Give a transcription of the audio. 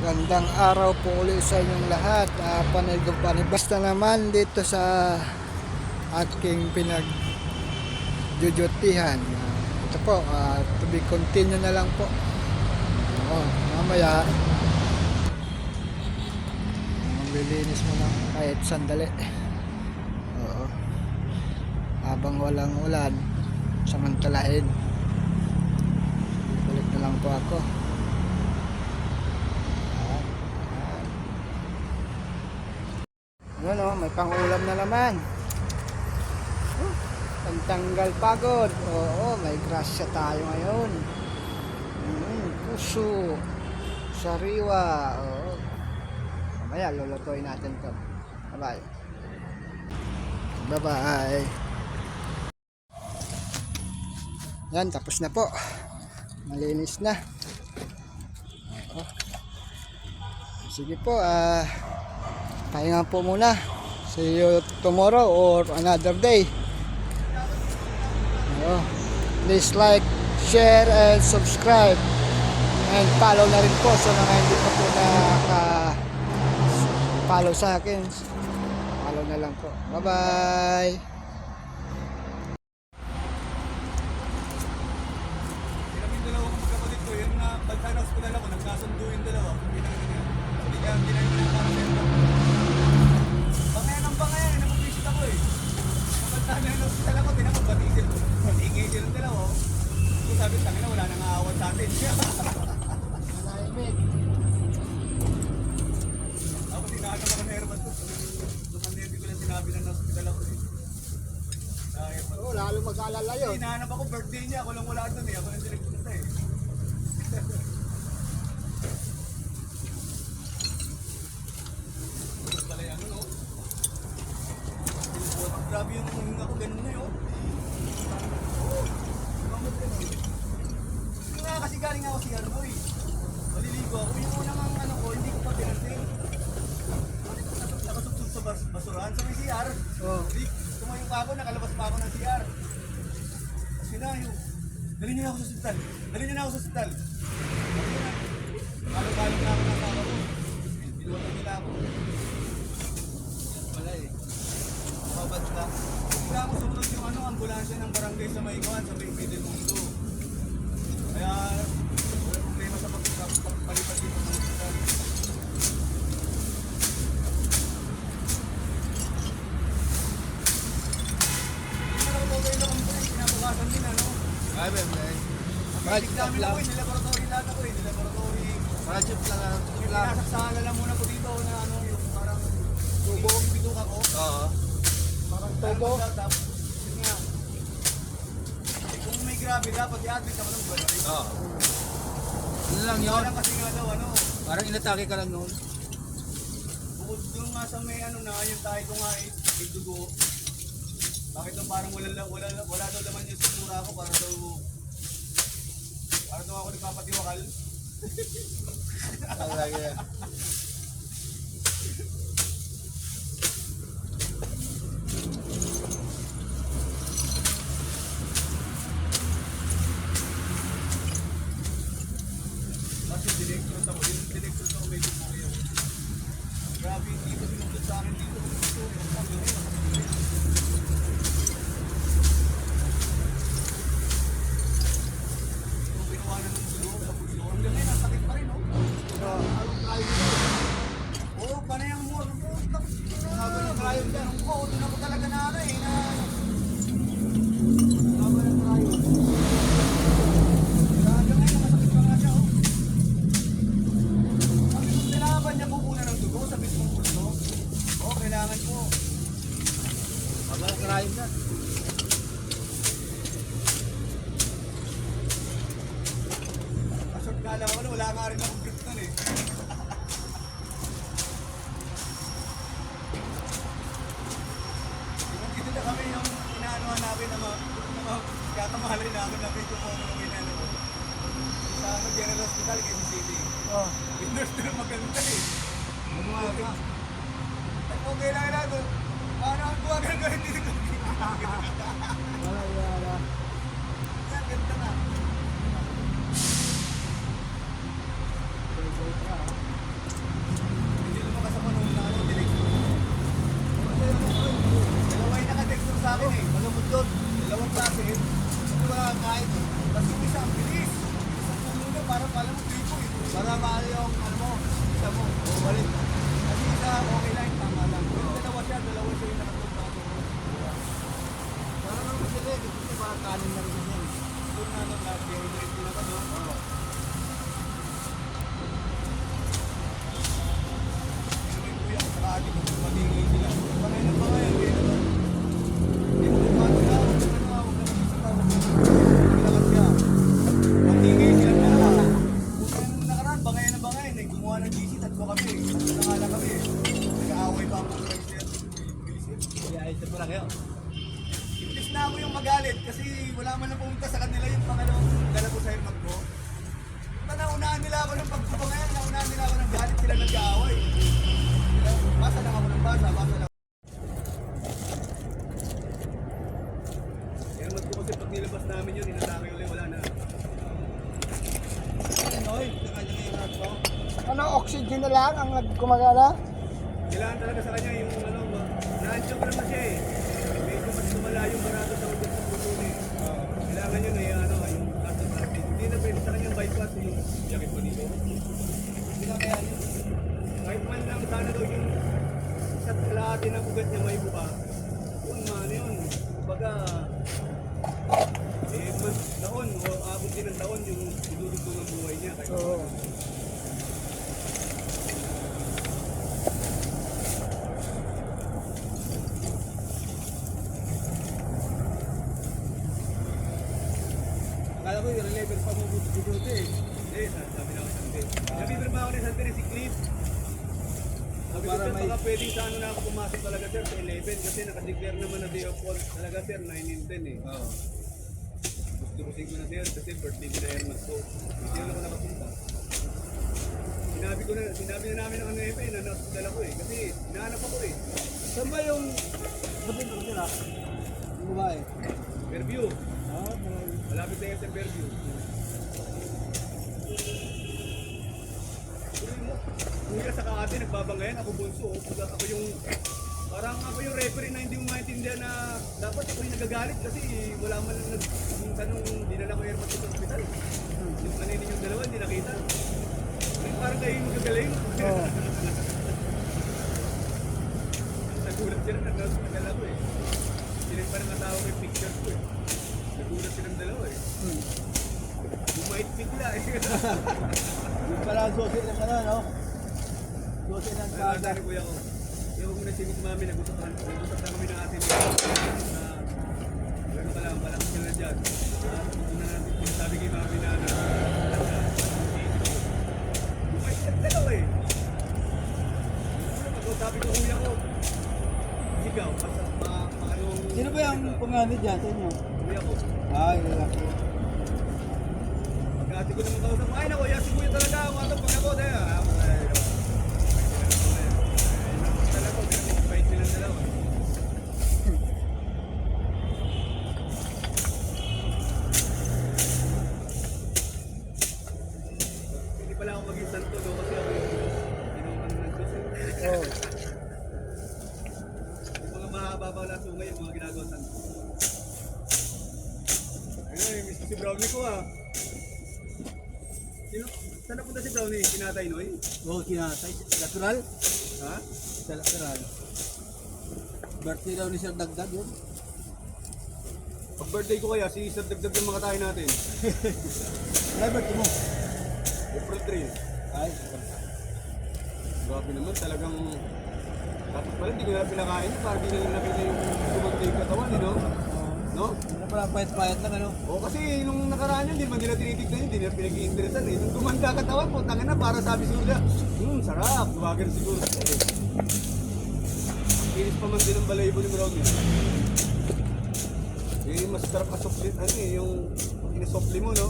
Magandang araw po ulit sa inyong lahat. Panibas na naman dito sa aking pinagjujutihan. Ito po, to be continue na lang po. Mamaya maglilinis mo lang kahit sandali. Oo. Habang walang ulan, samantalahin. Balik na lang po ako. Ano, may pangulam na naman. Pantanggal pagod. Oo, may grasya tayo ngayon. Puso, sariwa. Oo. Mamaya lulutuin natin to. Bye-bye. Bye-bye. Yan, tapos na po. Malinis na. Oo. Sige po, pahinga po muna. See you tomorrow or another day. Please like, share, and subscribe. And follow na rin po sa mga hindi pa po follow sa akin. Follow na lang po. Bye-bye. Yung dalawang magkapatid ko, yung pagkana hospital ako, nagkasundo yung dalawa. Hindi kaya ginayon ng parasenta. Bangayan, napapisit ako eh. Pagkana yung hospital ako, tinamag batigil. Batigil yung dalawa. So sabi sa akin na wala nang aawat sa atin. Malaimik. Ako tinahanap ako na airbat ko. Lumandi ko lang sinabi ng hospital ako eh. Oo, lalo mag-alala yun. Hinahanap ako, birthday niya. Ako lang wala doon eh. Ako lang direkpunta eh. Pala yan, no? Grabe yung hinga ko, ganun na yun. Yung nga kasi galing ako si Arnoy. Maliligo ako. Yung unang ang ano ko, hindi ko pa pinansin. Nakasubsub sa basurahan sa may CR. Tumayo pa ako, nakalabas pa ako ng CR. Kasi na yung, dali niyo na ako sa ospital. Dali niyo na ako sa ospital. Kalong-kalong na ako ng tama ko. Pinuwatan nila ako. Wala eh. Mabad ka. Kaya ako sumunod yung ambulansya ng barangay sa Maiguan, sa Middle Mundo. Kaya, wala problema sa pagpalipat dito ng ospital. Pinabukasan din ano? Ay, bebe. Project namin ako eh, nilaboratory lahat ako eh, nilaboratory. Project lang ang Yung pinasaksahan na lang muna ko dito na ano, yung parang tubo, yung bituka ko. Oo. Parang todo. Tapos, yun nga. Kung may grabe, dapat i-admit ako ng buwan. Oo. Ano lang yun? Parang kasi nga daw, ano, Parang inatake ka lang noon. bukod doon nga sa may ano na, yung tayo ko nga eh, may dugo. Bakit daw parang wala daw laman yung sutura ko, para daw ako nagpapatiwakal. Talaga yan. Kasi director sa medyo po yun. Grabe, hindi ko sinunod sa akin dito. Yung pinuwanan ng dulo sa puso. Hanggang ngayon, ang sakit pa rin, no? Anong trial dito? Oo, panayang mo. Sabi ng trial dyan. Oo, doon ako talaga na ano eh. Sabi ng trial. Hanggang ngayon, masakit pa nga siya, oh. Sabi kung kailangan niya pupunan ng dugo sa mismong puso, oo, kailangan mo. Habang crime na. Asort nga lang ako na wala nga rin akong grip nun eh. Dito na kami yung inaanuhan namin na kakamahalin namin na medyo po ako ng inano ko. Sa General Hospital, Quezon City. Yung nurse na maganda eh. Okay lang natin. Paano ang buwagan ko hindi ko. Wala. Yan, ganda na. Para maano yung ano mo, isa mo, bumalik. Kasi isa, okay lang, tama lang. Pero dalawa siya yung nakapunta ko. Para naman sila, kasi para kanin na rin yan. Doon na lang lahat, yung direct na ba, no? Oo. Pero may kuya, sa akin, magiging sila. Panay na pa ngayon, kaya naman. Hindi mo kumano na, huwag ka na, huwag ka na bisita, huwag ka na siya. Magiging sila na naman. Kung kaya nung nakaraan, bangay na bangay, gumawa ng GC, tatlo kami. Tatlo na nga lang kami. Nag-aaway pa ako ng sir. Kaya ayos na pala kayo. Imbis na ako yung magalit kasi wala man lang pumunta sa kanila yung pangalawang dala ko sa helmet ko. Naunahan nila ako ng pagtupa ngayon, naunahan nila ako ng galit, sila nag-aaway. Basa lang ako ng basa lang. Helmet ko kasi pag nilabas namin yun, inatake ulit, wala na. Noy, kanya yung harap ko. Ano, oxygen na lang ang nagkumagana? Kailangan talaga sa kanya yung ano, na-ancho ko naman siya eh. Medyo mas lumala yung barato sa ulit sa puso eh. Kailangan yun eh, ano, yung kaso plastic. Hindi na pwede sa kanyang bypass yung jacket pa dito. Hindi na kaya yun. Kahit man lang sana daw yung sa kalahati ng ugat niya may buka. Yun man yun. Kumbaga, taon o abot din ng taon yung idudugtong ng buhay niya. Kahit Oo. Akala ko yung level pa mo dito eh. Hindi, sabi na ako sa hindi. Nabibirma ako ni Sante ni si Cliff. Sabi ko, Para sir, may- baka pwedeng sa ano na ako pumasok talaga sir sa 11 kasi nakadeclare naman na day of fall talaga sir 9 and 10 eh. Oo. Gusto ko na sir kasi birthday ko na Herman ko. Hindi na ako nakapunta. Sinabi na namin ng ano eh, na nasundan ako eh. Kasi hinahanap ako eh. Saan ba yung kapatid ko sila? Yung babae? Fairview. Ah, Malapit na yan sa Fairview. Kuya sa kaate nagbabangayan, ako bunso. Ako yung, parang ako yung referee na hindi mo maintindihan na dapat ako yung nagagalit kasi wala man lang yung tanong dinala ko Herman sa hospital. Yung kaninin yung dalawa, hindi nakita. Parang kayo yung magagaling. Oo. Nagulat sila, nagdala ko eh. Sinig pa ng asawa ko yung picture ko eh. Nagulat silang dalawa eh. Bumait bigla eh. yung pala ang susi ng ano, no? Susi ng Ano kaga. sabi kuya ko? Yung muna si Miss Mami, nag-usap na kami ng atin. Ano pala, malakas sila dyan. Ito na natin, sabi kay Mami na bumait silang dalawa eh. Sabi ko kuya ko, sigaw, anong... Sino ba yung panganid dyan sa inyo? Kuya ko. Ay, lalaki. Pagkati ko naman kausap, ay naku, yan si kuya talaga, umatap pag ako, dahil talaga, pinag-bite silang dalawa. Hindi pala ako maging santo, no, kasi ako yung inuman ng Diyos. Oo. Yung mga mahababaw na sungay, yung mga ginagawa santo. Ayun, miss ko si Brownie ko ah. Saan napunta si Brownie? Kinatay, Noy? Oo, kinatay. Natural? Ha? Sa natural. Birthday daw ni Sir Dagdag yun. Pag birthday ko kaya, si Sir Dagdag yung mga tayo natin. Ay, birthday mo? April 3. Ay, Grabe naman, talagang... Tapos pala, hindi ko na pinakain para di na lang nakita yung tumagday yung katawan, eh, no? No? ano pala, payat-payat lang ano? O kasi nung nakaraan yun, hindi man nila tinitignan yun, hindi nila pinag-iinteresan eh. Nung tumanda katawan po, tangin na para sabi siguro, sarap, tuwagan siguro. Kinis pa man din ang balaybo ni Brownie. Eh, mas sarap asoplit, ano eh, yung pag inisopli mo, no?